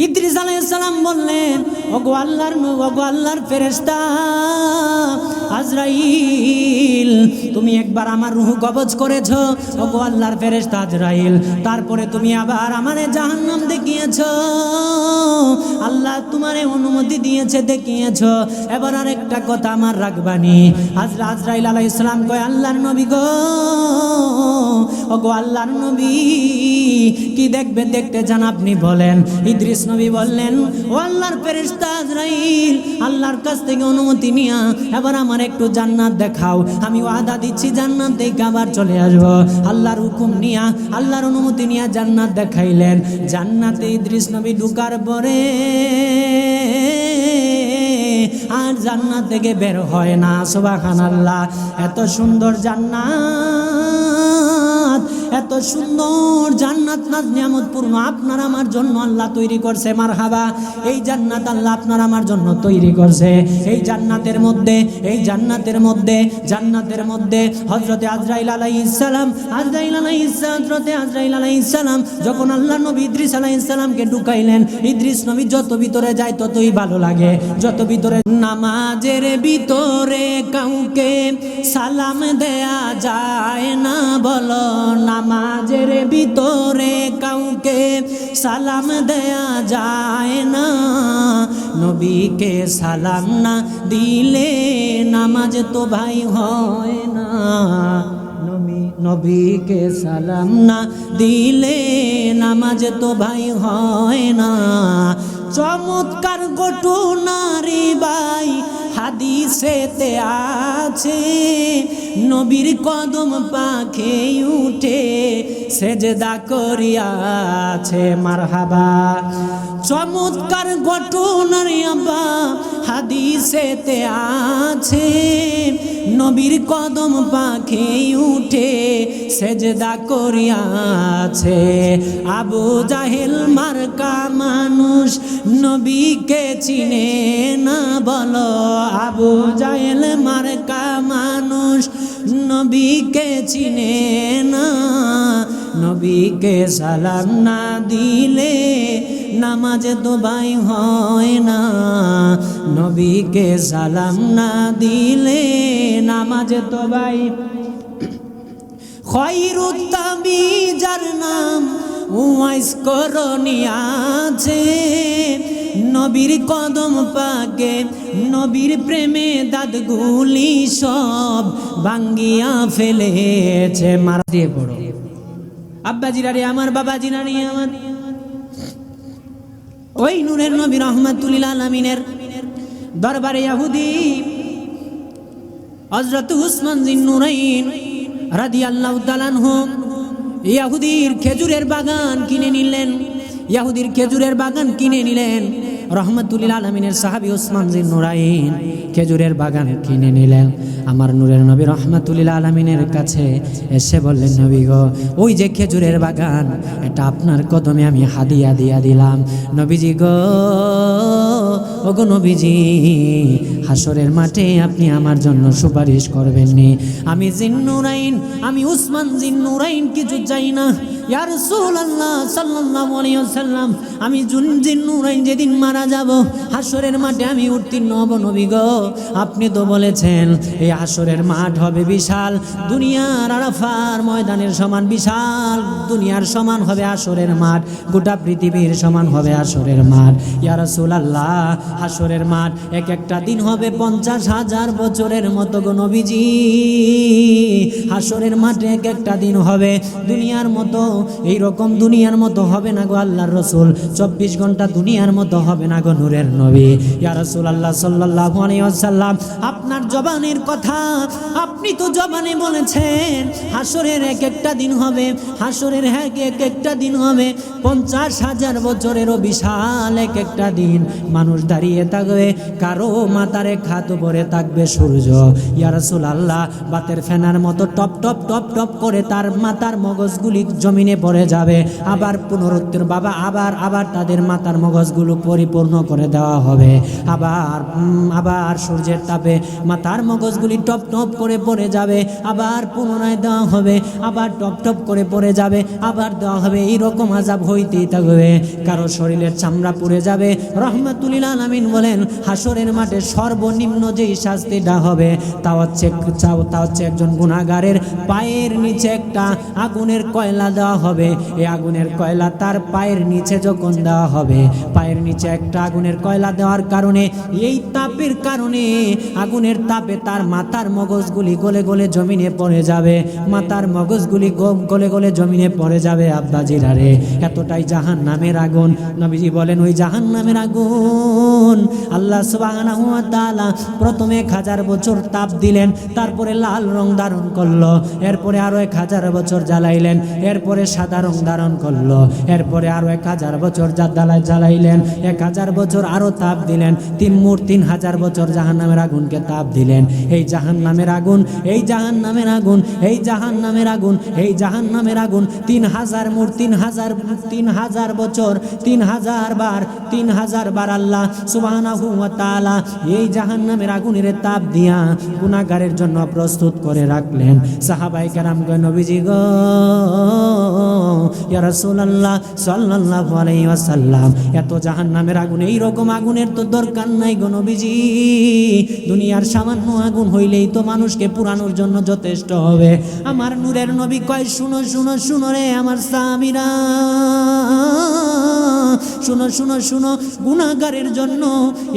ইদ্রিস আলাইহিস সালাম বললেন, ওগো আল্লাহর ফেরেশতা আজরাইল, তুমি একবার আমার রূহ কবজ করেছো, ওগো আল্লাহর ফেরেশতা আজরাইল, তারপরে তুমি আবার আমারে জাহান্নাম দেখিয়েছো। আল্লাহ তোমারে অনুমতি দিয়েছে, দেখিয়েছো, এবার আরেকটা কথা আমার রাখবানি। আজরাইল আলাইহিস সালাম কয়, আল্লাহর নবী গো, ওগো আল্লাহর নবী, কি দেখবে, দেখতে চান আপনি বলেন। ইদ্রিস নবী বললেন, ও আল্লাহর ফেরেশতা আজরাইল, আল্লাহর কাছ থেকে অনুমতি নিয়া এবার আমার একটু জান্নাত দেখাও, আমি ওয়াদা দিচ্ছি জান্নাত দেখে আবার চলে আসবো। আল্লাহর হুকুম নিয়া, আল্লাহর অনুমতি নিয়া জান্নাত দেখাইলেন। জান্নাতে ইদ্রিস নবী ঢুকার পরে আর জান্নাত থেকে বের হয় না। সুবহানাল্লাহ। এত সুন্দর জান্নাত, এত সুন্দর জান্নাত নাজ নিয়ামতপূর্ণ আপনার আমার জন্য আল্লাহ তৈরি করছে। মারহাবা। এই জান্নাত আল্লাহ আপনার আমার জন্য তৈরি করছে। এই জান্নাতের মধ্যে হযরতে আজরাইল আলাইহিস সালাম যখন আল্লাহ নবী ইদ্রিস আলাইহিস সালামকে ঢুকাইলেন, ইদ্রিস নবী যত ভিতরে যায় ততই ভালো লাগে, যত ভিতরে। নামাজের ভিতরে কাউকে সালাম দেয়া যায় না বলো, নামাজের ভিতরে কাউকে সালাম দেয়া যায় না, নবীকে সালাম না দিলে নামাজ তো ভাই হয় না, নবীকে সালাম না দিলে নামাজ তো ভাই হয় না। চমৎকার ঘটনা রে ভাই হাদিসেতে আছে, নবীর কদম পাখে উঠে সেজদা করিয়াছে। মারহাবা। চমৎকার ঘটনা রে আব্বা হাদিসেতে আছে, নবীর কদম পাখে উঠে সেজদা করিয়াছে। আবু জাহেল মার্কা মানুষ নবীকে চিনে না বলো, আবু জাহেল মার্কা মানুষ নবীকে চিনে না, নবীকে সালাম না দিলে নামাজ তো ভাই হয় না, নবীকে সালাম না দিলে নামাজ তো ভাই। খয়রুত তাবিজার নাম ওয়াইস করণী আছে, নবীর কদম পাকে নবীর প্রেমে দাঁতগুলি সব ভাঙ্গিয়া ফেলেছে। মার দিয়ে পড়ো। আব্বা জিরারে আমার, বাবা জিরারে আমার, ওই নূরের নবী রহমাতুল আলামিনের দরবারে ইহুদি হযরত উসমান জিন নুরাইন রাদিয়াল্লাহু তাআলা আনহু ইহুদির খেজুরের বাগান কিনে নিলেন। রহমাতুল আলামিনের সাহাবী উসমান জিন নুরাইন খেজুরের বাগান কিনে নিলেন। আমার নূরের নবী রহমাতুল আলামিনের কাছে এসে বললেন, নবী গো, ওই যে খেজুরের বাগান, এটা আপনার কদমে আমি হাদিয়া দিয়া দিলাম। নবীজি গো, ওগো নবীজি, হাসরের মাঠে আপনি আমার জন্য সুপারিশ করবেন নি? আমি জিন নুরাইন, আমি উসমান জিন নুরাইন কিছু চাই না। ইয়া রাসূলুল্লাহ সাল্লাল্লাহু আলাইহি ওয়াসাল্লাম, আমি জিন নুরাইন যেদিন মারা যাব, হাসরের মাঠে আমি উত্তীর্ণ হব। নবী গো, আপনি তো বলেছেন এই হাসরের মাঠ হবে বিশাল, দুনিয়ার আরাফার ময়দানের সমান বিশাল, দুনিয়ার সমান হবে হাসরের মাঠ, গোটা পৃথিবীর সমান হবে হাসরের মাঠ। ইয়া রাসূলুল্লাহ, হাসরের মাঠ এক একটা দিন হবে 50,000 বছরের মতো গো নবীজি। হাসরের মাঠে এক একটা দিন হবে দুনিয়ার মতো, এই রকম দুনিয়ার মতো হবে না গো আল্লাহর রাসূল, 24 ঘন্টা দুনিয়ার মতো হবে না গো নূরের নবী। ইয়া রাসূলুল্লাহ সাল্লাল্লাহু আলাইহি ওয়াসাল্লাম, আপনার জবানের কথা, আপনি তো জবানে বলেছেন হাসরের এক একটা দিন হবে, হাসরের এক একটা দিন হবে 50,000 বছরেরও বিশাল এক একটা দিন। মানুষ দাঁড়িয়ে থাকবে, কারো মাথারে খাত উপরে থাকবে সূর্য। ইয়া রাসূলুল্লাহ, বাতের ফেনার মতো টপ টপ টপ টপ করে তার মাথার মগজগুলি জমিনে পড়ে যাবে, আবার পুনরুত্তর বাবা আবার তাদের মাথার মগজগুলো পরিপূর্ণ করে দেওয়া দেওয়া হবে। আবার সূর্যের তাপে মাথার মগজগুলি টপ টপ করে পড়ে যাবে, আবার পুনরায় দেওয়া হবে, আবার টপ টপ করে পড়ে যাবে, আবার দেওয়া হবে। এইরকম আযাব হইতেই থাকবে। কারো শরীরের চামড়া পুড়ে যাবে। রাহমাতুল লিল আলামিন বলেন, হাসরের মাঠে সর্বনিম্ন যেই শাস্তিটা হবে তা হচ্ছে একজন গুনাহগারের পায়ের নিচে একটা আগুনের কয়লা দেওয়া হবে। এই আগুনের কয়লা তার পায়ের নিচে যখন দেওয়া হবে, পায়ের নিচে একটা আগুনের কয়লা দেওয়ার কারণে, এই তাপের কারণে, আগুনের তাপে তার মাথার মগজগুলি গলে গলে জমিনে পড়ে যাবে, মাথার মগজগুলি গলে গলে জমিনে পড়ে যাবে। আব্বাজিরা রে, এতটাই জাহান্নামের আগুন। নবীজি বলেন, ওই জাহান্নামের আগুন আল্লাহ সুবহানাহু ওয়া তাআলা প্রথমে 1000 বছর তাপ দিলেন, তারপরে লাল রং ধারণ করলো, এরপরে আরো 1000 বছর জ্বালাইলেন, এরপরে সাদা রং ধারণ করলো, এরপরে আরো 1000 বছর জ্বালাইলেন, 1000 বছর আরো তাপ দিলেন, মোট 3000 বছর জাহান্নামের আগুনকে তাপ দিলেন। এই জাহান্নামের আগুন, এই জাহান্নামের আগুন, এই জাহান্নামের আগুন, এই জাহান্নামের আগুন 3000 মোট 3000 বছর, 3000 বার আল্লাহ সুবহানাহু ওয়া তাআলা এই জাহান্নামের আগুনের তাপ দিয়া গুনাহগারের জন্য প্রস্তুত করে রাখলেন। সাহাবায়ে কেরাম কয়, নবীজি গো, ইয়া রাসূলুল্লাহ সাল্লাল্লাহু আলাইহি ওয়াসাল্লাম, এত জাহান্নামের আগুন, এই রকম আগুনের তো দরকার নাই গো নবীজি। দুনিয়ার সামান্য আগুন হইলেই তো মানুষকে পুরানোর জন্য যথেষ্ট হবে। আমার নূরের নবী কয়, শুনো শুনো শুনো রে আমার সাহাবীরা, শুনো শুনো শুনো, গুনাহগারের জন্য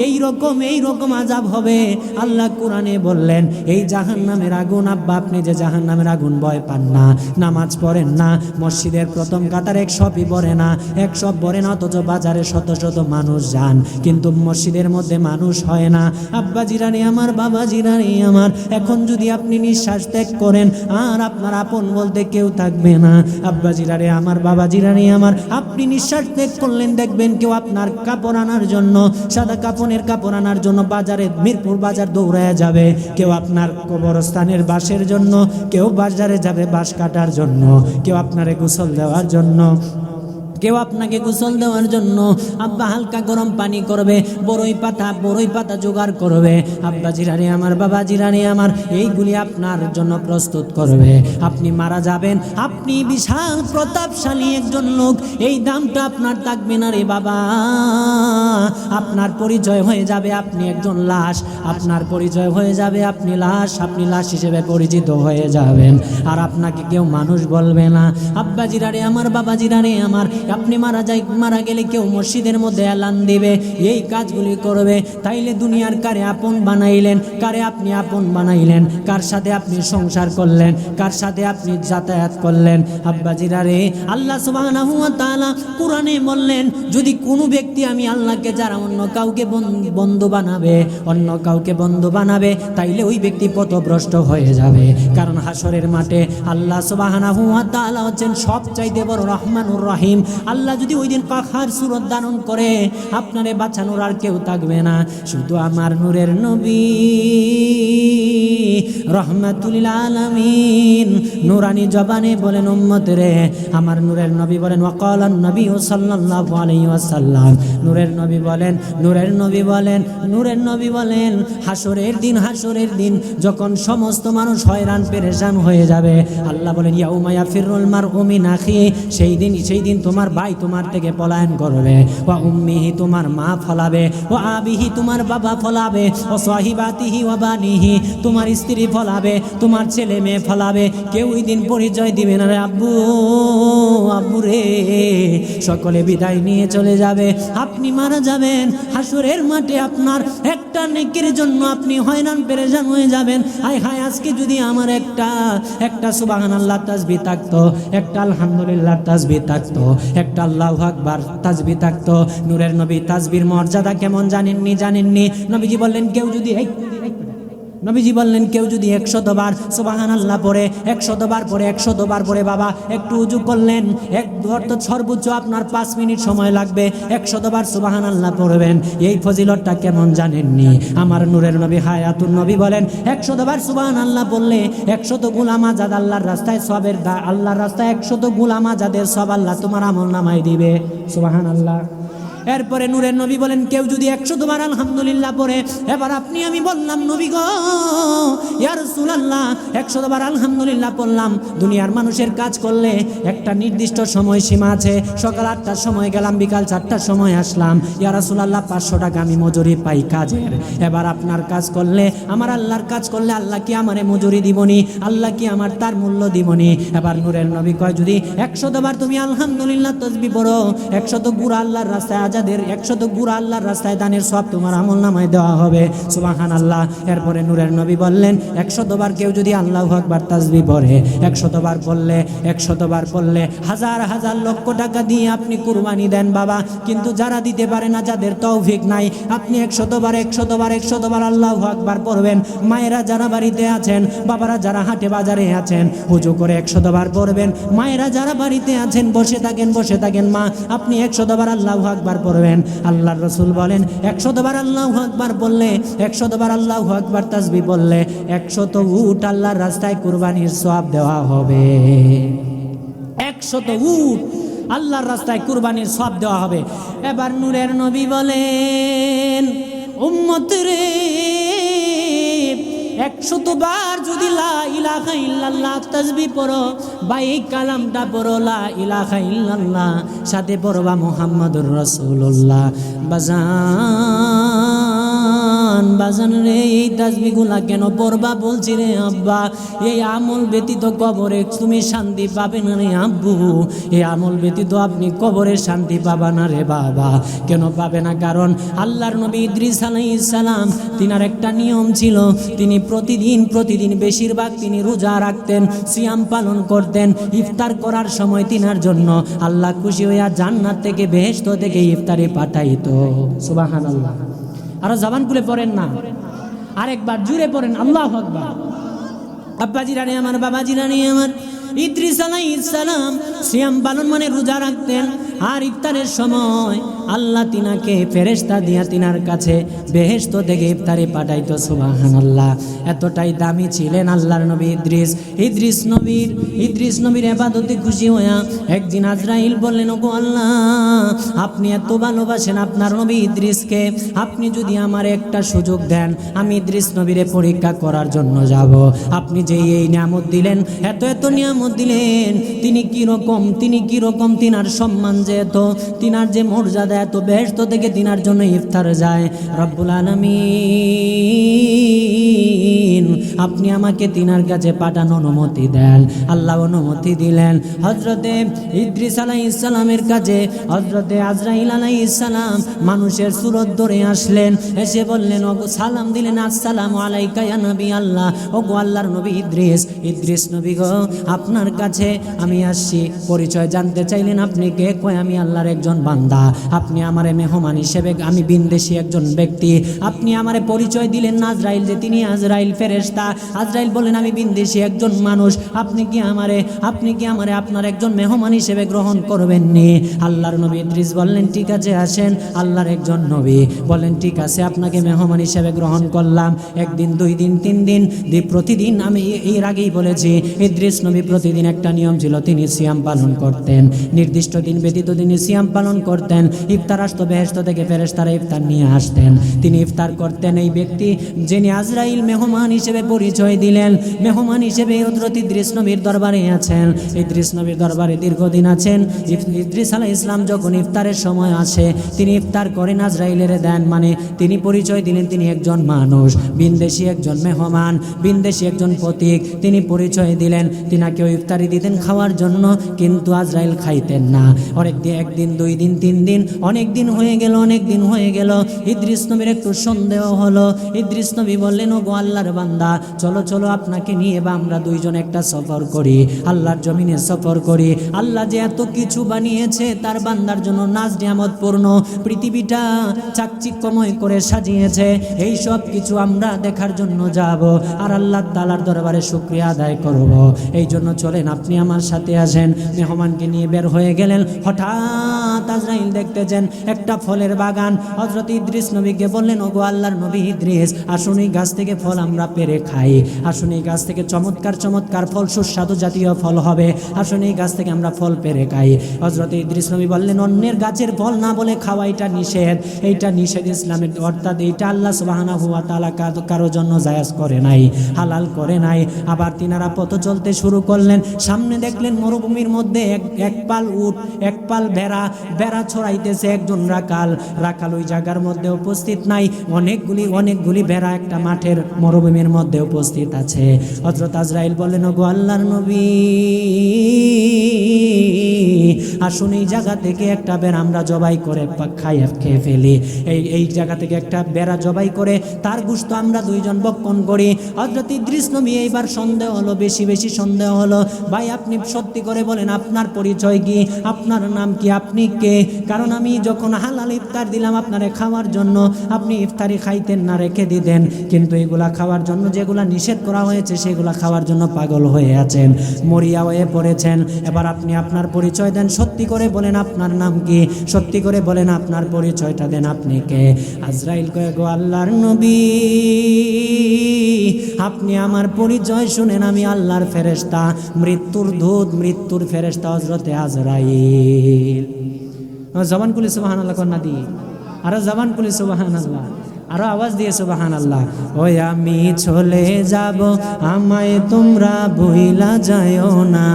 এই রকম আযাব হবে। আল্লাহ কোরআনে বললেন, এই জাহান্নামের আগুন, আব্বা আপনি যে জাহান্নামের আগুন ভয় পান না, নামাজ পড়েন না, মসজিদের প্রথম কাতার 100 পড়ে না, 100 পড়ে না, অথচ বাজারে শত শত মানুষ যান, কিন্তু মসজিদের মধ্যে মানুষ হয় না। আব্বা জিরানি আমার, বাবা জিরানি আমার, এখন যদি আপনি নিঃশ্বাস ত্যাগ করেন আর আপনার আপন বলতে কেউ থাকবে না। আব্বা জিরানি আমার, বাবা জিরানি আমার, আপনি নিঃশ্বাস ত্যাগ করলেন, দেখবেন কেউ আপনার কাপড় আনার জন্য, সাদা কাপড়ের কাপড় আনার জন্য বাজারে, মিরপুর বাজার দৌড়ায় যাবে, কেউ আপনার কবরস্থানের বাঁশের জন্য, কেউ বাজারে যাবে বাঁশ কাটার জন্য, কেউ আপনারে গোসল দেওয়ার জন্য, কেউ আপনাকে গোসল দেওয়ার জন্য আব্বা হালকা গরম পানি করবে, বড়ই পাতা জোগাড় করবে। আব্বা জিরানি আমার, বাবা জিরানি আমার, এইগুলি আপনার জন্য প্রস্তুত করবে। আপনি মারা যাবেন, আপনি বিশাল প্রতাপশালী একজন লোক, এই দামটা আপনার থাকবে না রে বাবা। আপনার পরিচয় হয়ে যাবে আপনি একজন লাশ, আপনার পরিচয় হয়ে যাবে আপনি লাশ, আপনি লাশ হিসেবে পরিচিত হয়ে যাবেন, আর আপনাকে কেউ মানুষ বলবে না। আব্বা জিরানি আমার, বাবা জিরানি আমার, আপনি মারা গেলে কেউ মসজিদের মধ্যে এলান দিবে, এই কাজগুলি করবে। তাইলে দুনিয়ার কারে আপন বানাইলেন, কারে আপনি আপন বানাইলেন, কার সাথে আপনি সংসার করলেন, কার সাথে আপনি যাতায়াত করলেন। আব্বাজিরা রে, আল্লাহ সুবহানাহু ওয়া তাআলা কোরআনে বললেন, যদি কোনো ব্যক্তি আমি আল্লাহকে যারা অন্য কাউকে বন্ধু বানাবে, তাইলে ওই ব্যক্তি পথভ্রষ্ট হয়ে যাবে। কারণ হাসরের মাঠে আল্লাহ সুবহানাহু ওয়া তাআলা হচ্ছেন সবচাইতে বড় রহমানুর রহিম। আল্লাহ যদি ওই দিন কাহার সুরত ধারণ করে, আপনারে বাঁচানোর আর কেউ থাকবে না, শুধু আমার নূরের নবী রহমাতুল লিল আলামিন নূরানি জবানে বলেন, উম্মতরে আমার নূরের নবী বলেন, ওয়াকালান নবী সাল্লাল্লাহু আলাইহি ওয়াসাল্লাম, নূরের নবী বলেন, হাসরের দিন যখন সমস্ত মানুষ হয়রান পেরেশান হয়ে যাবে, আল্লাহ বলেন, ইয়াউমা ইয়াফিরুল মারউ মিন আখি, সেই দিন তোমার ভাই তোমার থেকে পলায়ন করবে, ওয়া উম্মিহি তোমার মা ফলাবে, ওয়া আবিহি তোমার বাবা ফলাবে, ও সাহিবাতিহি ওয়া বানিহি তোমার স্ত্রী ফলাবে, তোমার ছেলে মেয়ে ফলাবে। কেউ ওই দিন পরিচয় দিবে না, আব্বু রে, সকলে বিদায় নিয়ে চলে যাবে। আপনি মারা যাবেন, হাসরের মাঠে আপনার একটা নেকির জন্য আপনি হয়রান পেরেশান হয়ে যাবেন। হায় আজকে যদি আমার একটা সুবহানাল্লাহ তাসবিহ থাকতো, একটা আলহামদুলিল্লাহ তাসবিহ থাকতো, একটা আল্লাহু আকবার তাসবিহ থাকতো। নূরের নবী তাসবির মর্যাদা কেমন জানেননি? নবীজি বললেন, কেউ যদি 100 বার সুবহানাল্লাহ পড়ে, 100 বার পড়ে বাবা একটু উজু করলেন, অর্থাৎ সর্বোচ্চ আপনার 5 মিনিট সময় লাগবে, 100 বার সুবহানাল্লাহ পড়বেন। এই ফজিলতটা কেমন জানেননি? আমার নূরের নবী হায়াতুন নবী বলেন, 100 বার সুবহানাল্লাহ পড়লে 100 গোলাম আজাদ আল্লাহর রাস্তায় সবের আল্লাহর রাস্তায় 100 গোলাম আজাদের সব আল্লাহ তোমার আমল নামায় দিবে। সুবহানাল্লাহ। এরপরে নূরের নবী বলেন কেউ যদি 100 বার আলহামদুলিল্লাহ পড়ে, এবার আপনি আমি বললাম নবী গো ইয়া রাসূলুল্লাহ 100 বার আলহামদুলিল্লাহ পড়লাম, দুনিয়ার মানুষের কাজ করলে একটা নির্দিষ্ট সময় সীমা আছে, সকাল 8টার সময় গেলাম বিকাল 4টার সময় আসলাম, ইয়া রাসূলুল্লাহ 500 টাকা আমি মজুরি পাই কাজের। এবার আপনার কাজ করলে, আমার আল্লাহর কাজ করলে আল্লাহ কি আমারে মজুরি দিবনি, আল্লাহ কি আমার তার মূল্য দিবনি? এবার নূরের নবী কয় যদি 100 বার তুমি আলহামদুলিল্লাহ তাসবিহ পড়ো, 100 গুড়া আল্লাহর রাস্তায় আজাদের 100 গুড়া আল্লাহর রাস্তায় দানের সব তোমার আমলনামায় দেওয়া হবে। সুবহানাল্লাহ। এরপরে নূরের নবী বললেন 100 বার কেউ যদি আল্লাহু আকবার তাসবিহ পড়ে, 100 বার পড়লে 100 বার পড়লে হাজার হাজার লক্ষ টাকা দিয়ে আপনি কুরবানি দেন বাবা, কিন্তু যারা দিতে পারে না, যাদের তৌফিক নাই, আপনি 100 বার আল্লাহু আকবার পড়বেন। মায়েরা যারা বাড়িতে আছেন, বাবারা যারা হাটে বাজারে আছেন, হুজু করে 100 বার পড়বেন। মায়েরা যারা বাড়িতে আছেন বসে থাকেন মা, আপনি 100 বার আল্লাহু আকবার পড়বেন। আল্লাহর রাসূল বলেন 100 বার আল্লাহু আকবার বললে, 100 বার আল্লাহু আকবার তাসবিহ বললে 100 উট আল্লাহর রাস্তায় কুরবানির সওয়াব দেওয়া হবে। 100 উট আল্লাহর রাস্তায় কুরবানির সওয়াব দেওয়া হবে। এবার নূরের নবী বলেন উম্মত রে 100 বার যদি লা ইলাহা ইল্লাল্লাহ তাসবিহ পড়ো, বা এই কালামটা পড়ো লা ইলাহা ইল্লাল্লাহ, সাথে পড়বা মুহাম্মাদুর রাসূলুল্লাহ, বাজান রে এই তাসবিহগুলা কেন পড়বা বলছি রে আব্বা, এই আমল ব্যতীত কবরে তুমি শান্তি পাবে না রে আব্বু, এই আমল ব্যতীত আপনি কবরে শান্তি পাবা না রে বাবা। কেন পাবে না? কারণ আল্লাহর নবী ইদ্রিস আলাইহিস সালাম, তিনার একটা নিয়ম ছিল, তিনি প্রতিদিন বেশিরভাগ তিনি রোজা রাখতেন, সিয়াম পালন করতেন। ইফতার করার সময় তিনার জন্য আল্লাহ খুশি হইয়া জান্নাত থেকে বেহেশত থেকে ইফতারি পাঠাইতো। সুবহানাল্লাহ। আরো জবান খুলে পড়েন না, আরেকবার জুড়ে পড়েন আল্লাহু আকবার। আব্বাজি রানী আমার, বাবাজি রানী আমার, ইদ্রিস আলাইহিস সালাম সিয়াম পালন মানে রোজা রাখতেন, আর ইফতারের সময় আল্লাহ তিনাকে ফেরেশতা দিয়া তিনার কাছে বেহেশত থেকে ইফতারি পাঠাইতো। সুবহানাল্লাহ। এতটাই দামি ছিলেন আল্লাহর নবী ইদ্রিস নবীর ইবাদতে খুশি হইয়া একদিন আজরাইল বললেন ওগো আল্লাহ, আপনি এত ভালোবাসেন আপনার নবী ইদ্রিসকে, আপনি যদি আমার একটা সুযোগ দেন, আমি ইদ্রিস নবীরে পরীক্ষা করার জন্য যাব। আপনি যে এই নিয়ামত দিলেন, এত নিয়ামত দিলেন, তিনি কি রকম তিনার সম্মান যে এত, তিনার যে মর্যাদা এত, বেহেশত থেকে তিনার জন্য ইফতার যায়। রব্বুল আলামিন আপনি আমাকে তিনার কাছে পাঠানোর অনুমতি দেন। আল্লাহ অনুমতি দিলেন। হযরতে ইদ্রিস আলাইহিস সালামের কাছে হযরতে আজরাইল আলাইহিস সালাম মানুষের সুরত ধরে আসলেন, এসে বললেন ওগো, সালাম দিলেন, আসসালামু আলাইকা ইয়া নবী আল্লাহ, ওগো আল্লাহর নবী ইদ্রিস নবী গো, আপনার কাছে আমি আসছি। পরিচয় জানতে চাইলেন, আপনি কে? কয় আমি আল্লাহর একজন বান্দা, আপনি আমারে মেহমান হিসেবে, আমি বিনদেশী একজন ব্যক্তি, আপনি আমারে পরিচয় দিলেন না আজরাইল, যে তিনি আজরাইল ফেরেশতা। আজরাইল বলেন আমি বিনদেশী একজন মানুষ, আপনি কি আমারে আপনার একজন মেহমান হিসেবে গ্রহণ করবেন নি? আল্লাহর নবী ইদ্রিস বললেন ঠিক আছে আসেন। আল্লাহর একজন নবী বলেন ঠিক আছে, আপনাকে মেহমান হিসেবে গ্রহণ করলাম। একদিন, 2 দিন, 3 দিন, প্রতিদিন, আমি এর আগেই বলেছি, ইদ্রিস নবী প্রতিদিন একটা নিয়ম ছিল, তিনি সিয়াম পালন করতেন। নির্দিষ্ট দিন ব্যতীত তিনি সিয়াম পালন করতেন। ইফতার আসতো বেহেশত থেকে, ফেরেশতারা ইফতার নিয়ে আসতেন, তিনি ইফতার করতেন। এই ব্যক্তি যিনি আজরাইল মেহমান হিসেবে পরিচয় দিলেন, মেহমান হিসেবে হযরত ইদ্রিস নবীর দরবারে আছেন, ইদ্রিস নবীর দরবারে দীর্ঘদিন আছেন। ইদ্রিস আলাইহিস সালাম যখন ইফতারের সময় আসে, তিনি ইফতার করেন, আজরাইলের দেন, মানে তিনি পরিচয় দিলেন তিনি একজন মানুষ, বিনদেশী একজন মেহমান, বিনদেশী একজন প্রতীক, তিনি পরিচয় দিলেন। তিনাকেও ইফতারি দিতেন খাওয়ার জন্য, কিন্তু আজরাইল খাইতেন না। একদিন, 2 দিন, 3 দিন, অনেক দিন হয়ে গেল। ইদ্রিস নবীর একটু সন্দেহ হলো। ইদ্রিস নবী বললেন ওগো আল্লাহর বান্দা, চলো আপনাকে নিয়ে বা আমরা দুইজন একটা সফর করি, আল্লাহর জমিনে সফর করি। আল্লাহ যে এত কিছু বানিয়েছে তার বান্দার জন্য নাজ নিয়ামত পূর্ণ, পৃথিবীটা চাকচিক্যময় করে সাজিয়েছে, এই সব কিছু আমরা দেখার জন্য যাব, আর আল্লাহ তাআলার দরবারে শুকরিয়া আদায় করব। এই জন্য চলেন আপনি আমার সাথে আসেন। মেহমানকে নিয়ে বের হয়ে গেলেন। হঠাৎ আজরাইল দেখতে দেখেছেন একটা ফলের বাগান। হযরত ইদ্রিস নবীকে বললেন, ওগো আল্লাহর নবী ইদ্রিস, আসুন এই গাছ থেকে ফল আমরা পেরে খাই, আসুন এই গাছ থেকে চমৎকার চমৎকার ফল, সুস্বাদু জাতীয় ফল হবে, আসুন এই গাছ থেকে আমরা ফল পেরে খাই। হযরত ইদ্রিস নবী বললেন, অন্যের গাছের ফল না বলে খাওয়া এটা নিষেধ, এইটা নিষেধ ইসলামের, অর্থাৎ এইটা আল্লাহ সুবহানাহু ওয়া তাআলা কারো জন্য জায়েজ করে নাই, হালাল করে নাই। আবার তিনারা পথ চলতে শুরু করলেন, সামনে দেখলেন মরুভূমির মধ্যে এক পাল উট, এক পাল বেড়া ছড়াইতেছে একজন রাখাল ওই জায়গার মধ্যে উপস্থিত নাই। অনেকগুলি বেড়া একটা মাঠের মরুভূমির মধ্যে উপস্থিত আছে। হযরত আজরাইল বললেন, ওগো আল্লাহর নবী, আসুন এই জায়গা থেকে একটা বেড়া আমরা জবাই করে খেয়ে ফেলি, এই জায়গা থেকে একটা বেড়া জবাই করে তার গোশত আমরা দুইজন ভক্ষণ করি। হযরত ইদ্রিস নবী এইবার সন্দেহ হলো, বেশি সন্দেহ হলো। ভাই আপনি সত্যি করে বলেন, আপনার পরিচয় কি, আপনার নাম কি, আপনি কে? কারণ আমি যখন হালাল ইফতার দিলাম আপনারে খাওয়ার জন্য, আপনি ইফতারি খাইতেন না, রেখে দিতেন, কিন্তু এগুলা খাওয়ার জন্য, যেগুলা নিষেধ করা হয়েছে সেগুলা খাওয়ার জন্য পাগল হয়ে আছেন, মরিয়া হয়ে পড়েছেন। এবার আপনি আপনার পরিচয় দেন, সত্যি করে বলেন আপনার নাম কি, সত্যি করে বলেন আপনার পরিচয়টা দেন, আপনি কে? আজরাইল কয়ে, গো আল্লাহর নবী, আপনি আমার পরিচয় শুনেন, আমি আল্লাহর ফেরেশতা, মৃত্যুর দূত, মৃত্যুর ফেরেশতা হযরতে আজরাইল। জবান খুলে সুবহানাল্লাহ কন্যা দি, আরো জবান খুলে সুবহানাল্লাহ, আরো আওয়াজ দিয়ে সুবহানাল্লাহ। ওই আমি চলে যাব, আমায় তোমরা ভুইলা যায়ও না,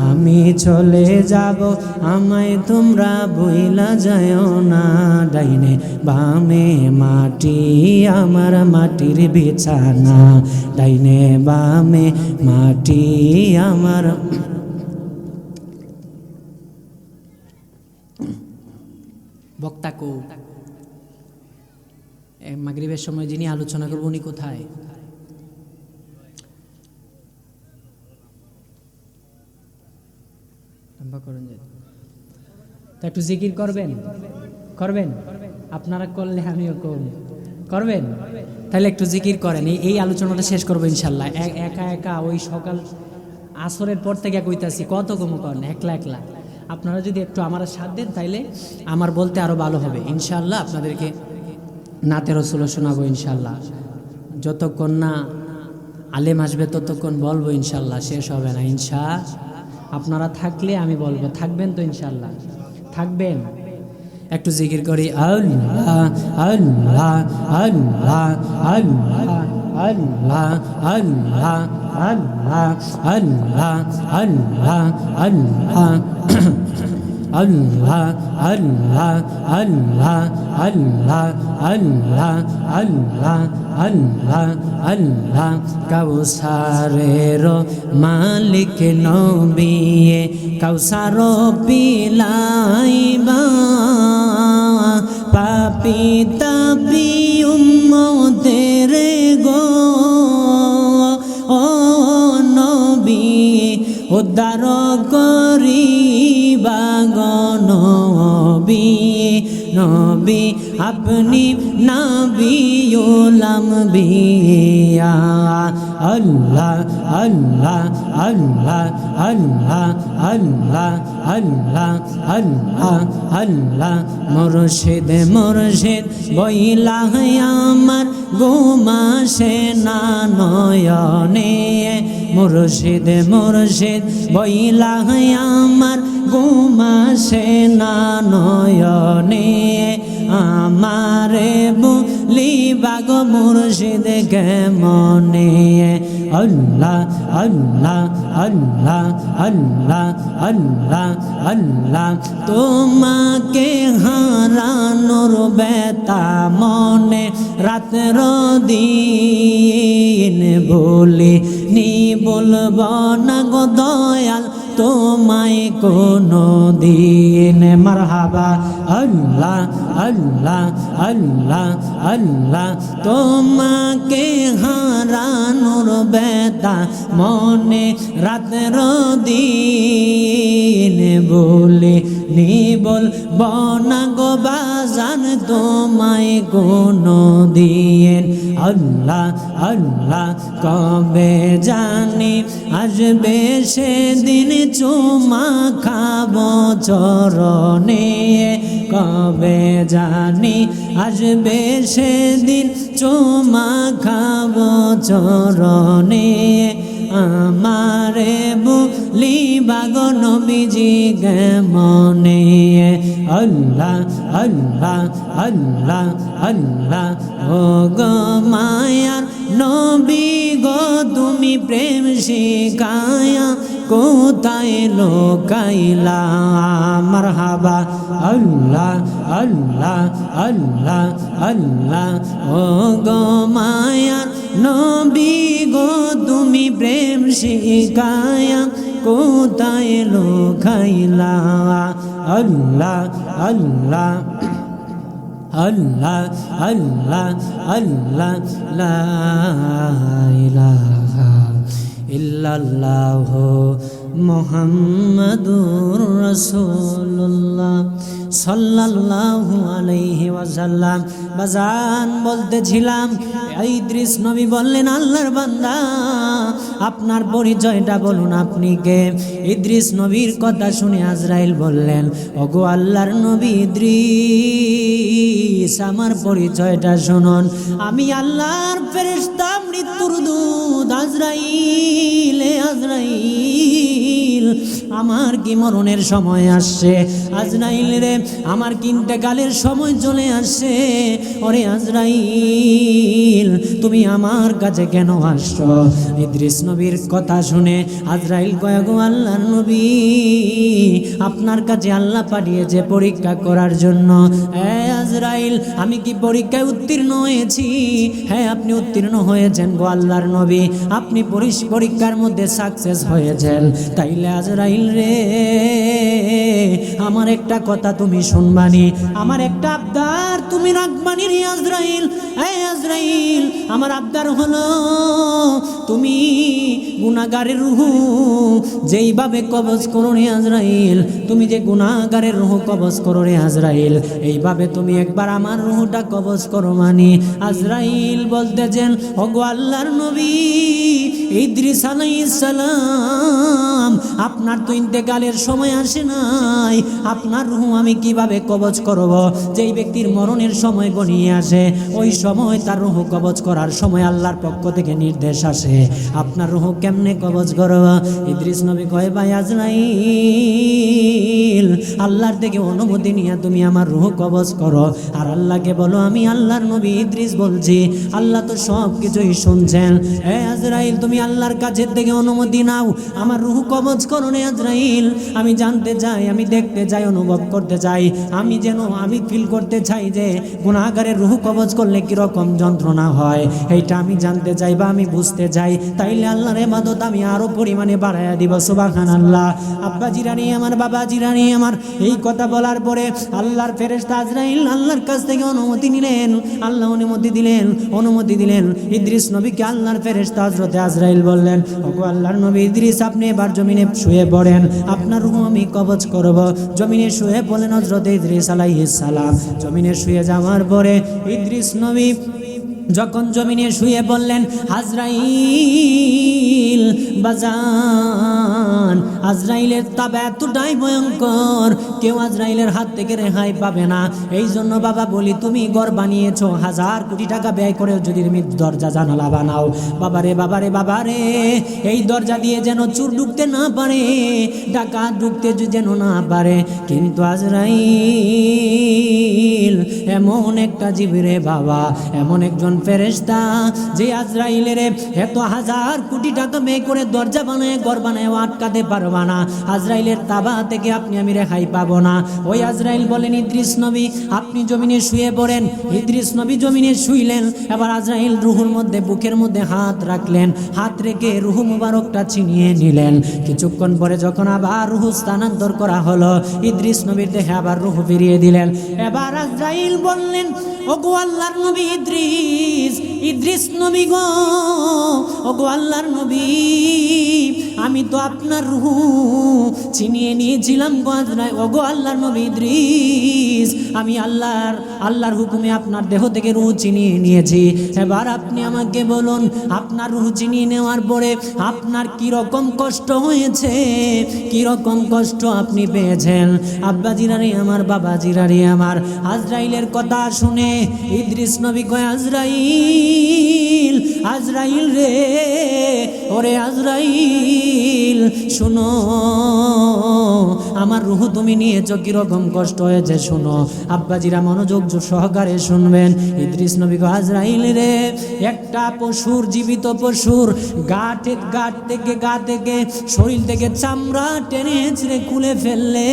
আমি চলে যাব, আমায় তোমরা ভুইলা যায়ও না। ডাইনে বামে মাটি, আমার মাটির বিছানা, ডাইনে বামে মাটি আমার। বক্তা কো মাগরিবের সময় যিনি আলোচনা করবো উনি কোথায়? তো একটু জিকির করবেন, আপনারা করলে আমিও করবেন, তাহলে একটু জিকির করেন। এই আলোচনাটা শেষ করবো ইনশাল্লাহ। একা ওই সকাল আসরের পর থেকে কইতাছি, কত কম করেন একলা। আপনারা যদি একটু আমার সাথ দেন তাইলে আমার বলতে আরো ভালো হবে ইনশাল্লাহ। আপনাদেরকে নাতে রসুল শোনাবো ইনশাল্লাহ, যতক্ষণ না আলেম আসবে ততক্ষণ বলবো ইনশাল্লাহ, শেষ হবে না আপনারা থাকলে আমি বলবো, থাকবেন তো ইনশাল্লাহ? থাকবেন? একটু জিকির করি, আল্লাহ আল্লাহ আল্লাহ আল্লাহ আল্লাহ আল্লাহ আল্লাহ আল্লাহ আল্লাহ আল্লাহ আল্লাহ আল্লাহ আল্লাহ আল্লাহ আল্লাহ আল্লাহ আল্লাহ আল্লাহ। কাউসারের মালিক নবী, কাউসার পিলাইবা, পাপি তাপি উম্মতের গো ও নবী, উদ্ধার করিবা গো নবী, নবী আপনি নবিউল আম্বিয়া। আল্লাহ আল্লাহ আল্লাহ আল্লাহ আল্লাহ আল্লাহ আল্লাহ আল্লাহ। মুর্শিদ মুর্শিদ বইলা আমার ঘুমাসে না নয়নে, মুর্শিদ মুর্শিদ বইলা আমার ঘুমাসে না নয়নে, আমারে বলিবা গো মুর্শিদ কেমনে। আল্লাহ আল্লাহ আল্লাহ আল্লাহ আল্লাহ আল্লাহ। তোমাকে হারানোর ব্যথা মনে রাতের দিন বলি নি, বলব না গো দয়াল তোমায় কোনো দিন। মারহাবা আল্লাহ আল্লাহ আল্লাহ আল্লাহ। তোমাকে হারানোর ব্যথা মনে রাতের দিন বলে নি, বলব না গো বাজান তোমায় কোনো দিন। আল্লাহ আল্লাহ কবে জানি আসবে সেদিন চুমা খাবো চরণে, কবে জানি আসবে সেদিন চুমা খাবো চরণে, আমারে বলিবা গো নবীজি মনে। আল্লাহ আল্লাহ আল্লাহ আল্লাহ ও গো মায়ার নবী গো তুমি প্রেম শিখায়া কোথায় লোকাইলা, মারহাবা আল্লাহ আল্লাহ আল্লাহ আল্লাহ ও গো মায়ার নবী গো তুমি প্রেম শিখায়া কোথায় লোকাইলা। আল্লাহ আল্লাহ আল্লাহ আল্লাহ আল্লাহ লা ইলাহা ইল্লাল্লাহু মুহাম্মাদুর রাসূলুল্লাহ সাল্লাল্লাহু আলাইহি ওয়াসাল্লাম। বাজান বলতেছিলাম ইদ্রিস নবী বললেন, আল্লাহর বান্দা আপনার পরিচয়টা বলুন, আপনি কে? ইদ্রিস নবীর কথা শুনে আজরাইল বললেন, ওগো আল্লাহর নবী ইদ্রিস, আমার পরিচয়টা শুনুন, আমি আল্লাহর ফেরেশতা মৃত্যুর দূত আজরাইল। আজরাইল, আমার কি মরণের সময় আসছে? আজরাইল রে, আমার কি ইন্তেকালের সময় চলে আসছে? ওরে আজরাইল, তুমি আমার কাছে কেন আসছো? ইদ্রিস নবীর কথা শুনে আজরাইল কয়, গো আল্লাহর নবী, আপনার কাছে আল্লাহ পাঠিয়েছে পরীক্ষা করার জন্য। হ্যাঁ আজরাইল, আমি কি পরীক্ষায় উত্তীর্ণ হয়েছি? হ্যাঁ আপনি উত্তীর্ণ হয়েছেন গো আল্লাহর নবী, আপনি পরীক্ষার মধ্যে সাকসেস হয়েছেন। তাইলে আজরাইল রে, আমার একটা কথা তুমি শুনবানি, আমার একটা আবদার তুমি রাখবানি রে আজরাইল। এই আজরাইল, আমার আবদার হলো তুমি গুনাহগারের রূহ যেইভাবে কবজ করো রে আজরাইল, তুমি যে গুনাহগারের রূহ কবজ করো রে আজরাইল, এইভাবে তুমি একবার আমার রূহটা কবজ করো। মানে আজরাইল বলতেছেন, ওগো আল্লাহর নবী ইদ্রিস আলাইহিস সালাম, আপনার তো ইন্তেকালের সময় আসে নাই, আপনার রূহ আমি কিভাবে কবজ করব? যেই ব্যক্তির মরণের সময় গনিয়ে আসে, ওই সময় তার রূহ কবজ করার সময় আল্লাহর পক্ষ থেকে নির্দেশ আসে, আপনার রূহ কেমনে কবজ করব? ইদ্রিস নবী কয়, ভাই আজরাইল, আল্লাহর থেকে অনুমতি নিয়ে তুমি আমার রূহ কবজ করো। আর আল্লাহকে বলো, আমি আল্লাহর নবী ইদ্রিস বলছি, আল্লাহ তো সব কিছুই শুনছেন। এ আজরাইল, তুমি আল্লাহর কাছে থেকে অনুমতি নাও, আমার রূহ কবজ করো রে আজরাইল। আমি জানতে চাই, আমি দেখতে চাই, অনুভব করতে চাই, আমি ফিল করতে চাই যে গুনাহগারের রূহ কবজ করলে কিরকম যন্ত্রণা হয়, এইটা আমি জানতে চাই বা আমি বুঝতে চাই। তাইলে আল্লাহর ইবাদত আমি আরো পরিমাণে বাড়াইয়া দিব। সুবহানাল্লাহ। আব্বা জিরানি আমার, বাবা জিরানি আমার, এই কথা বলার পরে আল্লাহর ফেরেশতা আজরাইল আল্লাহর কাছ থেকে অনুমতি নিলেন। আল্লাহ অনুমতি দিলেন। ইদ্রিস নবীকে আল্লাহর ফেরেশতা হযরতে আজরাইল বললেন, ওগো আল্লাহর নবী ইদ্রিস, আপনি এবার জমিনে শুয়ে পড়েন, আপনার রূহ আমি কবজ করব। জমিনে শুয়ে পড়লেন হযরতে ইদ্রিস আলাইহিস সালাম। জমিনে শুয়ে যাওয়ার পরে ইদ্রিস নবী যখন জমিনে শুয়ে বললেন, আজরাইল বাজান, আজরাইলের তাপ এতটাই ভয়ঙ্কর, কেউ আজরাইলের হাত থেকে রেহাই পাবে না। এই জন্য বাবা বলি, তুমি ঘর বানিয়েছো, 1000 কোটি টাকা ব্যয় করে যদি তুমি দরজা জানালা বানাও, বাবারে, এই দরজা দিয়ে যেন চোর ঢুকতে না পারে, ডাকাত ঢুকতে যেন না পারে। কিন্তু আজরাইল এমন একটা জীবরে বাবা, এমন একজন ফেরেশতা যে আজরাইলের এত 1000 কোটি টাকা ব্যয় করে দরজা বানায়, ঘর বানায়, আটকাতে পারবা না। আজরাইলের তাবা থেকে আপনি আমি রেহাই পাবো না। ওই আজরাইল বলেন, ইদ্রিস নবী আপনি জমিনে শুয়ে পড়েন। ইদ্রিস নবী জমিনে শুইলেন। এবার আজরাইল রুহুর মধ্যে, বুকের মধ্যে হাত রাখলেন, হাত রেখে রুহু মুবারকটা ছিনিয়ে নিলেন। কিছুক্ষণ পরে যখন আবার রুহু স্থানান্তর করা হলো, ইদ্রিস নবীর দেহে আবার রুহু ফিরিয়ে দিলেন। এবার আজরাইল বললেন, ওগো আল্লাহর নবী ইদ্রিস নবী গো, ওগো আল্লাহর নবী, আমি তো আপনার রূহ ছিনিয়ে নিয়েছিলাম গো আজরাইল, ওগো আল্লাহর নবী ইদ্রিস, আমি আল্লাহর হুকুমে আপনার দেহ থেকে রূহ ছিনিয়ে নিয়েছি। এবার আপনি আমাকে বলুন, আপনার রূহ ছিনিয়ে নেওয়ার পরে আপনার কি রকম কষ্ট হয়েছে, কি রকম কষ্ট আপনি পেয়েছেন? আব্বা জিরারে আমার, বাবা জিরারে আমার, আজরাইলের কথা শুনে ইদ্রিস নবী কয়, আজরাইল, আজরাইল রে, ওরে আজরাইল শুনো, আমার রূহ তুমি নিয়েছো, কিরকম কষ্ট হয়েছে শুনো। আব্বাজিরা মনোযোগ সহকারে শুনবেন। ইদ্রিস নবী কয়, আজরাইল রে, একটা পশুর, জীবিত পশুর গা থেকে শরীর থেকে চামড়া টেনে ছিঁড়ে খুলে ফেললে,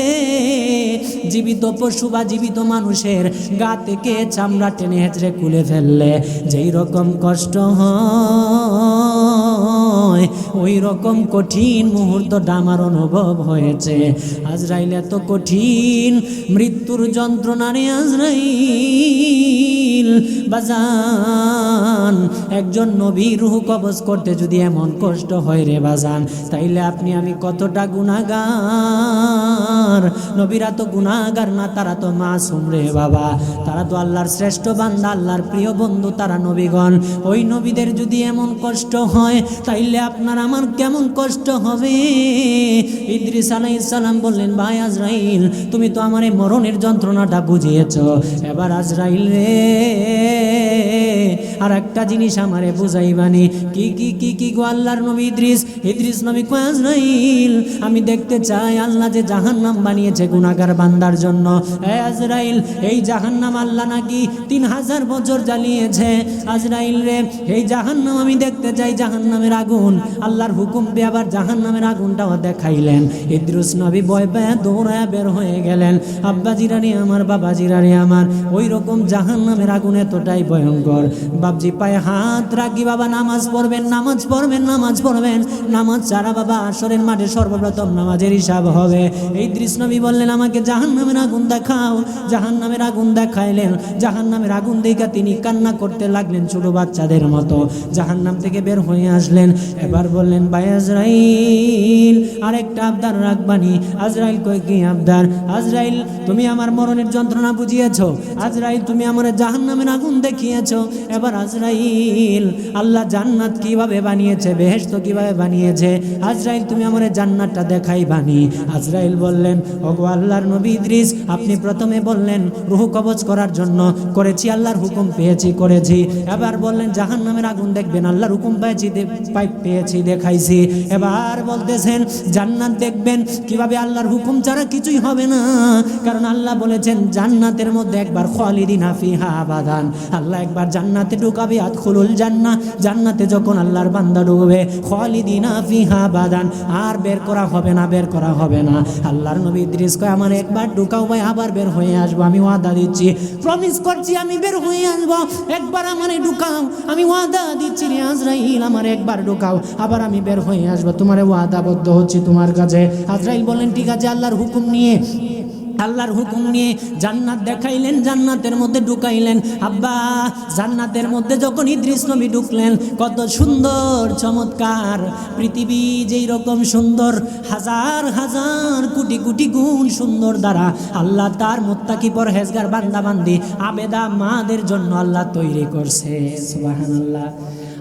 জীবিত পশু বা জীবিত মানুষের গা থেকে চামড়া টেনে হেঁচড়ে খুলে ফেললে যেই রকম কষ্ট হয়, ওই রকম কঠিন মুহূর্তটা আমার অনুভব হয়েছে। আজরাইল এত কঠিন মৃত্যুর যন্ত্রণারে, আজরাইল বাজান, একজন নবীর রূহ কবজ করতে যদি এমন কষ্ট হয় রে বাজান, তাইলে আপনি আমি কতটা গুনাহগার। নবীরা তো গুনাহগার না, তারা তো মাসুম রে বাবা, তারা তো আল্লাহর শ্রেষ্ঠ বান্দা, আল্লাহর প্রিয় বন্ধু, তারা নবীগণ। ওই নবীদের যদি এমন কষ্ট হয়, তাইলে আপনার আমার কেমন কষ্ট হবে? ইদ্রিস আলাইহিস সালাম বললেন, ভাই আজরাইল, তুমি তো আমার এই মরণের যন্ত্রণাটা বুঝিয়েছ, এবার আজরাইল রে আর একটা জিনিস আমারে বুঝাইবানি। কি কি কি কি গো আল্লাহর নবী ইদ্রিস নবী কয়, আজরাইল আমি দেখতে চাই আল্লাহ যে জাহান্নাম বানিয়েছে গুনাহগার বান্দার জন্য। আজরাইল, এই জাহান্নাম আল্লাহ নাকি 3000 বছর জ্বালিয়েছে। আজরাইল রে, এই জাহান্নাম আমি দেখতে চাই, জাহান্নামের আগুন। আল্লাহর হুকুম পেয়ে আবার জাহান্নামের আগুনটাও দেখাইলেন। ইদ্রিস নবী ভয় পেয়ে দৌড়ায় বের হয়ে গেলেন। আব্বা জিরানি আমার, বাবা জিরানি আমার, ওই রকম জাহান্নামের আগুন এতটাই ভয়ঙ্কর। বাবজি পায়ে হাত রাখি, বাবা নামাজ পড়বেন, নামাজ পড়বেন, নামাজ পড়বেন, নামাজ ছাড়া বাবা আসরের মাঠে সর্বপ্রথম নামাজের হিসাব হবে। ইদ্রিস নবী বললেন, আমাকে জাহান্নামের আগুন দেখাও। জাহান্নামের আগুন দেখাইলেন। জাহান্নামের আগুন দেখে তিনি কান্না করতে লাগলেন ছোট বাচ্চাদের মতো। জাহান্নাম থেকে বের হয়ে আসলেন। এবার বললেন, ভাই আজরাইল আরেকটা আবদার রাখবানি। আজরাইল কয়, কি আবদার? আজরাইল, তুমি আমার মরণের যন্ত্রণা বুঝিয়েছো। আজরাইল, তুমি আমার জাহান্নামের আগুন দেখিয়েছো। এবার আজরাইল, আল্লাহ জান্নাত কিভাবে বানিয়েছে, বেহেশত কিভাবে বানিয়েছে, আজরাইল তুমি আমার জান্নাতটা দেখাই বানি। আজরাইল বললেন, ওগো আল্লাহর নবী ইদ্রিস, আপনি প্রথমে বললেন রূহ কবজ করার জন্য, করেছি, আল্লাহর হুকুম করেছি। এবার বললেন জাহান্নামের আগুন দেখবেন, আল্লাহর হুকুম পেয়েছি, দেখাইছি। এবার বলতেছেন জান্নাত দেখবেন, কিভাবে? আল্লাহর হুকুম ছাড়া কিছুই হবে না, কারণ আল্লাহ বলেছেন জান্নাতের মধ্যে একবার খালিদিনা ফিহা আবাদান, আল্লাহ একবার জান্নাতে ঢুকাবে, আদখুলুল জান্নাহ, জান্নাতে যখন আল্লাহর বান্দা ঢুকবে, খালিদিনা ফিহা আবাদান, আর বের করা হবে না, বের করা হবে না। আল্লাহর নবী ইদ্রিস কয়, আমার একবার ঢুকাও ভাই, আবার বের হয়ে আসবো, আমি ওয়াদা দিচ্ছি, প্রমিস করছি আমি বের হয়ে আসবো, একবার আমারে ঢুকাও, আমি ওয়াদা দিচ্ছি রে আজরাইল, আমার একবার ঢুকাও, আবার আমি বের হয়ে আসবো, তোমারে ওয়াদাবদ্ধ হচ্ছি তোমার কাছে। আজরাইল বললেন, ঠিক আছে। আল্লাহর হুকুম নিয়ে জান্নাত দেখাইলেন, জান্নাতের মধ্যে ঢুকাইলেন। আব্বা, জান্নাতের মধ্যে যখন ইদ্রিস নবী ঢুকলেন, কত সুন্দর চমৎকার পৃথিবী, যেই রকম সুন্দর, হাজার হাজার কোটি কোটি গুণ সুন্দর দ্বারা আল্লাহ তার মুত্তাকি পরহেজগার বান্দাবান্দি আবেদা মাদের জন্য আল্লাহ তৈরি করছে। সুবহানাল্লাহ।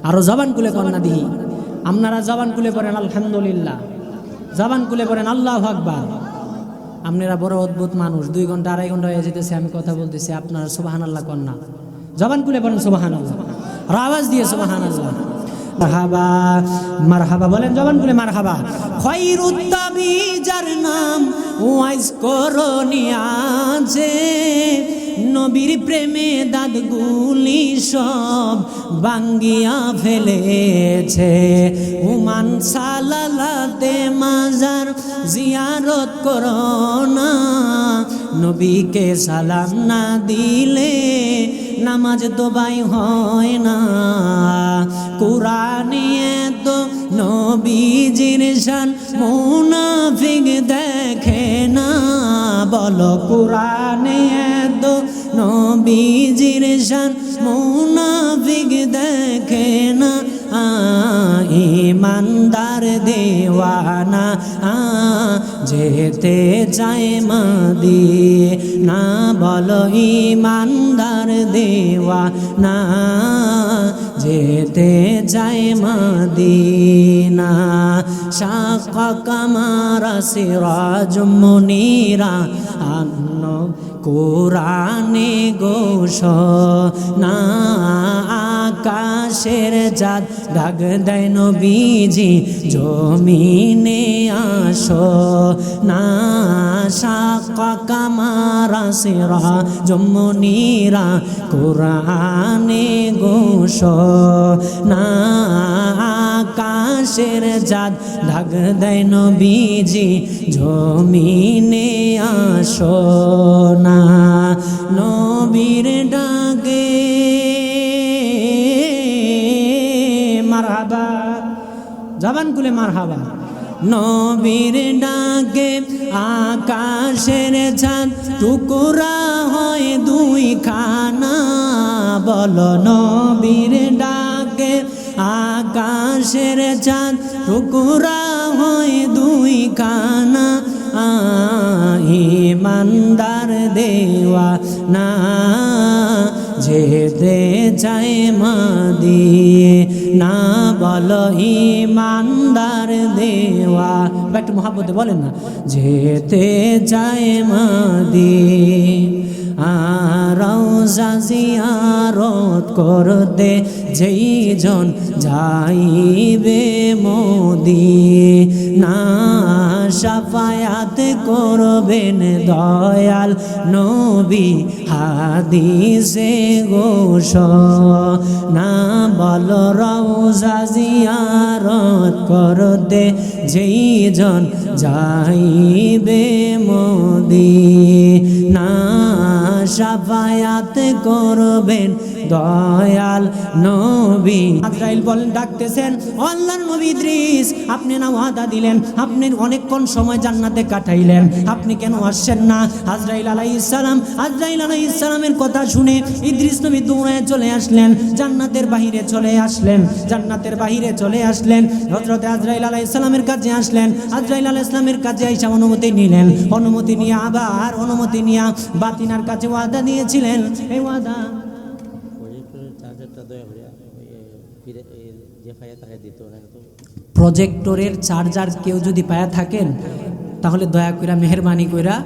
আরো জবান খুলে কন্যা দিই, আপনারা জবান খুলে পড়েন আলহামদুলিল্লাহ, জবান খুলে পড়েন আল্লাহু আকবার। আপনারা বড় অদ্ভুত মানুষ, 2 ঘন্টা 2.5 ঘন্টা হয়ে যেতেছে আমি কথা বলতেছি, আপনারা সুবহানাল্লাহ কন্যা, জবান খুলে পড়েন সুবহানাল্লাহ, আর আওয়াজ দিয়ে সুবহানাল্লাহ। মারহাবা, মারহাবা বলেন জবান খুলে, মারহাবা। খায়রুত তাবি, যার নাম ওয়াইজ করনি আছে, নবীর প্রেমে দাঁতগুলি সব ভাঙ্গিয়া ফেলেছে। উমান সালালাতে মাজার জিয়ারত করো না, নবীকে সালাম না দিলে নামাজ দোবাই হয় না। কুরআনে তো নবীজির শান মুনাফিক দেখে না, বলো কুরআনে তো নবীজির শান মুনাফিক দেখে না। ইমানদার দেওয়ানা যেতে চায় মদিনা বলো ইমানদার দেওয়ানা যেতে চায় মদিনা শাক্কা কামারা সিরাজ মুনীরা আন্ন কোরআনে ঘোষণা আকাশের চাঁদ ডাক দেয় নবীজি জমিনে আসো না শাক্কা কামারা সিরাজ মুনীরা কোরআনে ঘোষণা আকাশের চাঁদ ডাক দেয় নবীজি জমিনে আসো না নবীর ডাকে মারহাবা জবান খুলে মারহাবা নবীর ডাকে আকাশের চাঁদ টুকরা হয় দুই খানা বলো নবীর ডাকে আকাশের চাঁদ টুকরা হয় দুই খানা ইমানদার দেওয়ানা যেতে চায় মদিনা বলো ইমানদার দেওয়া একটু মহাব্বতে বলেন না যেতে চায় মদিনা রওজা জিয়ারত করতে যেই জন যাইবে মদিনা শাফায়াত করবেন দয়াল নবী হাদিসে ঘোষণা বলো রওজা জিয়ারত করতে যেই জন যাইবে মদিনা শাফায়াত করবেন দয়াল নবী আজরাইল বলেন ডাকতেছেন আল্লাহর নবী ইদ্রিস আপনি না ওয়াদা দিলেন আপনি অনেকক্ষণ সময় জান্নাতে কাটাইলেন আপনি কেন আসছেন না আজরাইল আলাইহিস সালামের কথা শুনে ইদ্রিস নবী দৌড়ায় চলে আসলেন জান্নাতের বাহিরে চলে আসলেন হযরত আজরাইল আলাইহিস সালামের কাছে আসলেন আজরাইল আলাইহিস সালামের কাছে আইসা অনুমতি নিলেন অনুমতি নিয়ে আবার অনুমতি নিয়ে বাতিনার কাছে ওয়াদা দিয়েছিলেন এই ওয়াদা প্রজেক্টরের চার্জার কেউ যদি পায়া থাকেন তাহলে দয়া করে মেহরবানি করে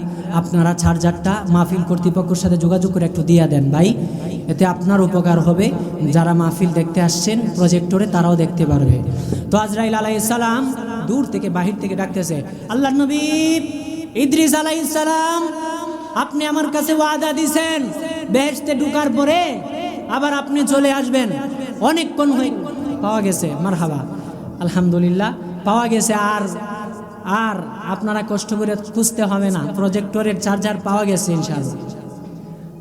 আপনারা চার্জারটা মাহফিল কর্তৃপক্ষের সাথে যোগাযোগ করে একটু দিয়ে দেন ভাই এতে আপনার উপকার হবে যারা মাহফিল দেখতে আসছেন প্রজেক্টরে তারাও দেখতে পারবে তো আজরাইল আলাইহিস সালাম দূর থেকে বাহির থেকে ডাকতেছে আল্লাহর নবী ইদ্রিস আলাইহিস সালাম আপনি আমার কাছে ওয়াদা দিয়েছেন বেহেশতে ঢোকার পরে আবার আপনি চলে আসবেন অনেকক্ষণ হয়ে পাওয়া গেছে মারহাবা আলহামদুলিল্লাহ পাওয়া গেছে আর আপনারা কষ্ট করে খুঁজতে হবে না প্রজেক্টরের চার্জার পাওয়া গেছে ইনশাআল্লাহ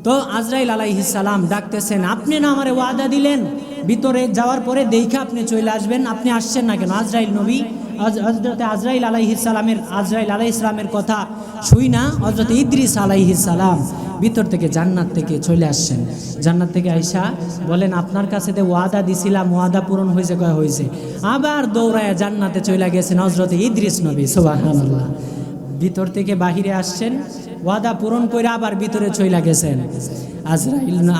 তো আজরাইল আলাইহিস সালাম ডাকতেছেন আপনি না আমারে ওয়াদা দিলেন ভিতরে যাওয়ার পরে দেখে আপনি চলে আসবেন আপনি আসছেন না কেন আজরাইল নবী হযরত আজরাইল আলাইহিস সালামের কথা শুই না হযরত ইদ্রিস আলাইহিস সালাম ভিতর থেকে জান্নাত থেকে চলে আসছেন জান্নাত থেকে আইসা বলেন আপনার কাছে যে ওয়াদা দিছিলাম ওয়াদা পূরণ হয়েছে কয় হয়েছে আবার দৌড়ায় জান্নাতে চলে গেছেন হযরত ইদ্রিস নবী সুবহানাল্লাহ ভিতর থেকে বাহিরে আসছেন ওয়াদা পূরণ করে আবার ভিতরে চলে গেছেন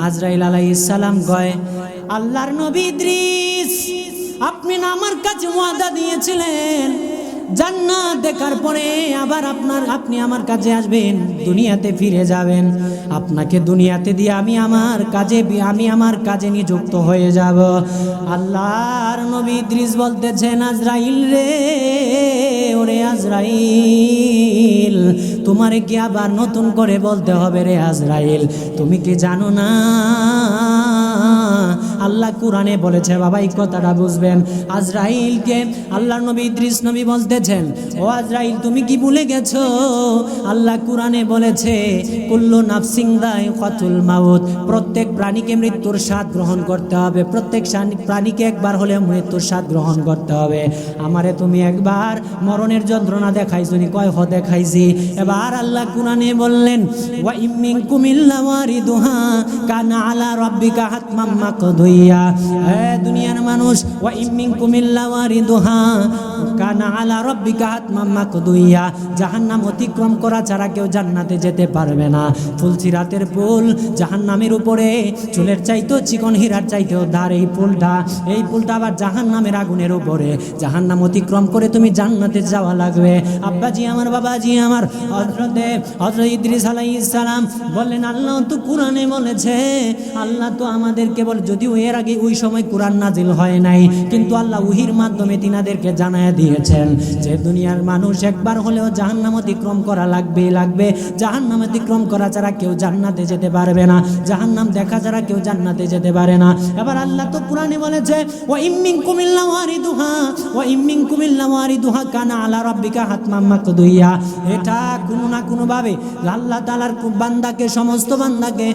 আজরাইল আলাইহিস সালাম কয় আল্লাহর নবী ইদ্রিস আপনি না আমার কাছে ওয়াদা দিয়েছিলেন জান্নাত দেখার পরে আবার আপনি আমার কাছে আসবেন দুনিয়াতে ফিরে যাবেন আপনাকে দুনিয়াতে দিয়ে আমি আমার কাজে নিযুক্ত হয়ে যাব আল্লাহর নবী ইদ্রিস বলতেছেন আজরাইল রে ওরে আজরাইল তোমারে কি আবার নতুন করে বলতে হবে রে আজরাইল তুমি কি জানো না আল্লাহ কোরআনে বলেছে বাবা এই কথাটা বুঝবেন আজরাইলকে আল্লাহর নবী ইদ্রিস নবী বলতেছেন ও আজরাইল তুমি কি ভুলে গেছো আল্লাহ কোরআনে বলেছে কুল্লু নাফসিন যায়িকাতুল মাউত প্রত্যেক প্রাণীকে মৃত্যুর স্বাদ গ্রহণ করতে হবে প্রত্যেক প্রাণীকে একবার হলে মৃত্যুর স্বাদ গ্রহণ করতে হবে আমারে তুমি একবার মরণের যন্ত্রণা দেখাইছো নি কয় দেখাইছি এবার আল্লাহ কোরআনে বললেন ওয়া ইম মিনকুম ইল্লা ওয়ারিদুহা কানা আলা রাব্বিকা হাতমান মাকদুই মাকদুইয়া। দুনিয়ার মানুষ, ওয়া ইম মিনকুম ইল্লা ওয়ারিদুহা কানা আলা রাব্বিকা হাতমান মাকদুইয়া। জাহান্নাম অতিক্রম করা ছাড়া কেউ জান্নাতে যেতে পারবে না। ফুলসিরাতের পুল জাহান্নামের উপরে, চুলের চাইতেও চিকন, হীরার চাইতেও ধার এই পুলটা আবার জাহান্নামের আগুনের উপরে। জাহান্নাম অতিক্রম করে তুমি জান্নাতে যাওয়া লাগবে। আব্বাজি আমার, বাবাজি আমার, হযরত ইদ্রিস আলাইহিস সালাম বললেন, আল্লাহ তো কোরআনে বলেছে, আল্লাহ তো আমাদেরকে বলে, যদিও এর আগে ওই সময় কোরআন নাজিল হয় নাই, কিন্তু আল্লাহ ওহীর মাধ্যমে তিনাদেরকে জানায় দিয়েছেন যে দুনিয়ার মানুষ একবার হলেও জাহান্নাম অতিক্রম করা লাগবে। জাহান্নাম অতিক্রম করা ছাড়া কেউ জান্নাতে যেতে পারবে না, জাহান্নাম দেখা ছাড়া কেউ জান্নাতে যেতে পারে না। এবার আল্লাহ তো কোরআনে বলেছে, ওয়া ইম মিনকুম ইল্লা ওয়ারিদুহা কানা আলা রাব্বিকা হাতমান মাকদুইয়া। এটা কোনো না কোনো ভাবে আল্লাহ তাআলার বান্দাকে, সমস্ত বান্দাকে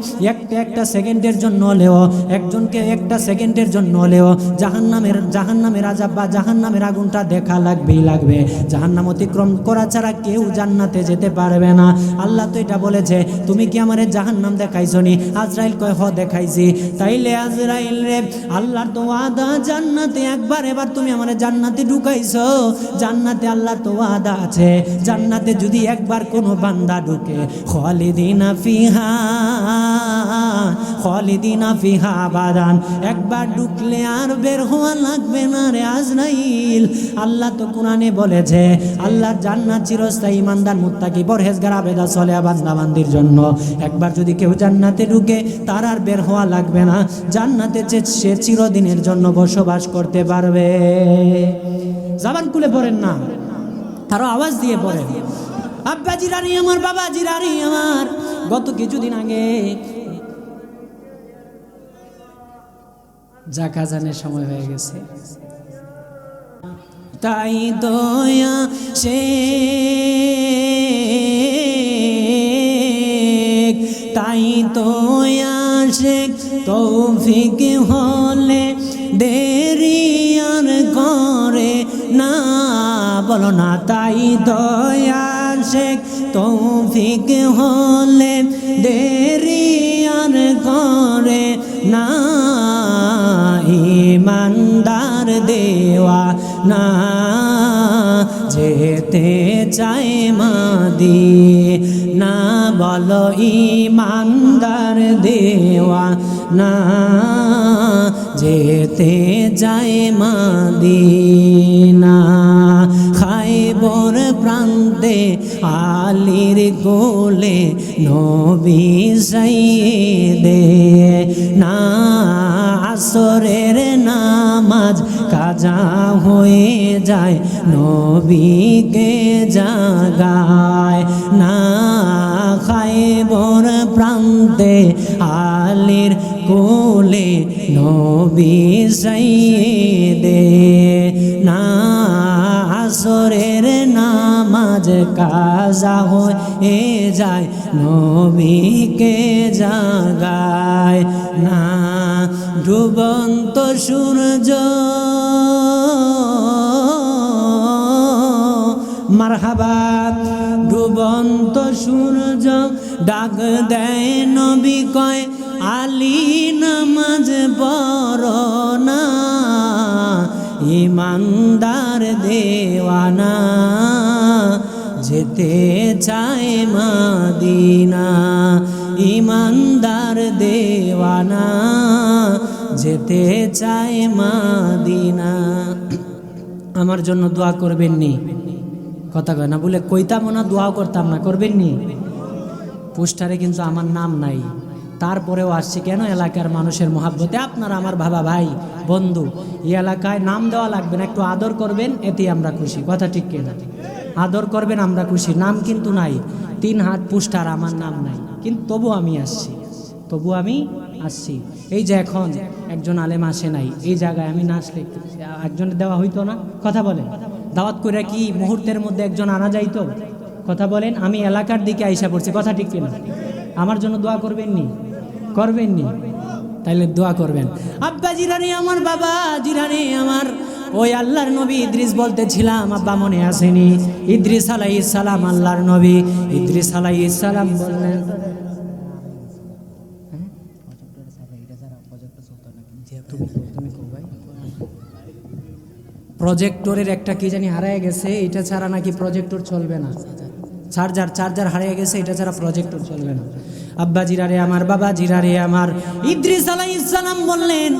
একটা সেকেন্ডের জন্য হলেও, একজনকে একটা সেকেন্ডের জন্য হলেও জাহান্নামের আযাব বা জাহান্নামের আগুনটা দেখা লাগবে। জাহান্নাম অতিক্রম করা ছাড়া কেউ জান্নাতে যেতে পারবে না। আল্লাহ তো এটা বলেছে, তুমি কি আমারে জাহান্নাম দেখাইছো নি? আজরাইল কয়, হ দেখাইছি। তাইলে আজরাইল রে, আল্লাহর তো ওয়াদা জান্নাতে, এবার তুমি আমারে জান্নাতে ঢুকাইছো। জান্নাতে আল্লাহর তো ওয়াদা আছে, জান্নাতে যদি একবার কোনো বান্দা ঢুকে, খালিদিনা ফিহা আবাদান, একবার ঢুকলে আর বের হওয়া লাগবে না রে আজরাইল। আল্লাহ তো কোরআনে বলেছে, আল্লাহর জান্নাত চিরস্থায়ী ইমানদার মুত্তাকি পরহেজগার আবেদা সলেহা বান্দাবান্দির জন্য। একবার যদি কেউ জান্নাতে ঢুকে, তার আর বের হওয়া লাগবে না, জান্নাতে সে চিরদিনের জন্য বসবাস করতে পারবে। জবান খুলে পড়েন না, আরো আওয়াজ দিয়ে পড়েন। আব্বাজিরানি আমার, বাবাজিরানি আমার, গত কিছুদিন আগে জাকাজানের সময় হয়ে গেছে, তাই দয়া শেখ তৌফিক হলে দেরি আর করে না, বলো না, তাই দয়া শেখ তৌফিক হলে দেরি আর করে না। ইমানদার দেওয়া না যেতে চায় মদিনা, বলো ইমানদার দেওয়া না যেতে চায় মদিনা। খাইবর প্রান্তে আলীর কোলে নবী সাইয়্যিদে না, আসরের নামাজ কাজা হয়ে যায়, নবীকে জাগায় না। খাইবর প্রান্তে আলীর কোলে নবী সাইয়্যিদে না, আসরের নামাজ কাজা হয়ে যায়, নবীকে জাগায় না। ডুবন্ত সূর্য মারহাবা, ডুবন্ত সূর্য ডাক দেয়, নবী কয় আলী নামাজ পড়ো না। ইমানদার দেওয়ানা যেতে চায় মদিনা, ইমানদার দেওয়ানা যেতে চায় মদিনা। আমার জন্য দোয়া করবেন নি? কথা কয় না, বলে কইতাম না, দোয়াও করতাম না, করবেন নি? পোস্টারে কিন্তু আমার নাম নাই, তারপরেও আসছি কেন? এলাকার মানুষের মহাব্বতে, আপনারা আমার বাবা ভাই বন্ধু, এই এলাকায় নাম দেওয়া লাগবে না, একটু আদর করবেন, এতে আমরা খুশি। কথা ঠিক কিনা? আদর করবেন, আমরা খুশি। নাম কিন্তু নাই, 3 হাত পোস্টার, আমার নাম নাই, কিন্তু তবু আমি আসছি। এই যে এখন একজন আলেম আসে নাই, এই জায়গায় আমি না আসলে একজনের দেওয়া হইতো না? কথা বলেন, দাওয়াত করে কি মুহূর্তের মধ্যে একজন আনা যাইতো? কথা বলেন, আমি এলাকার দিকে আইসা পড়ছি। কথা ঠিক কিনা? আমার জন্য দোয়া করবেন নি? তাইলে দোয়া করবেন। আব্বা জিরানি আমার, বাবা জিরানি আমার, ওই আল্লাহর নবী ইদ্রিস বলতেছিলাম, আব্বা মনে আসেনি? ইদ্রিস আলাইহিস সালাম, আল্লাহর নবী ইদ্রিস আলাইহিস সালাম বললেন, প্রজেক্টরের একটা কি জানি হারিয়ে গেছে, এটা ছাড়া নাকি প্রজেক্টর চলবে না। চার্জার হারিয়ে গেছে, এটা ছাড়া প্রজেক্টর চলবে না। আব্বা জিরারে আমার, বাবা জিরারে আমার, ইদ্রিস আলাইহিস সালাম বললেন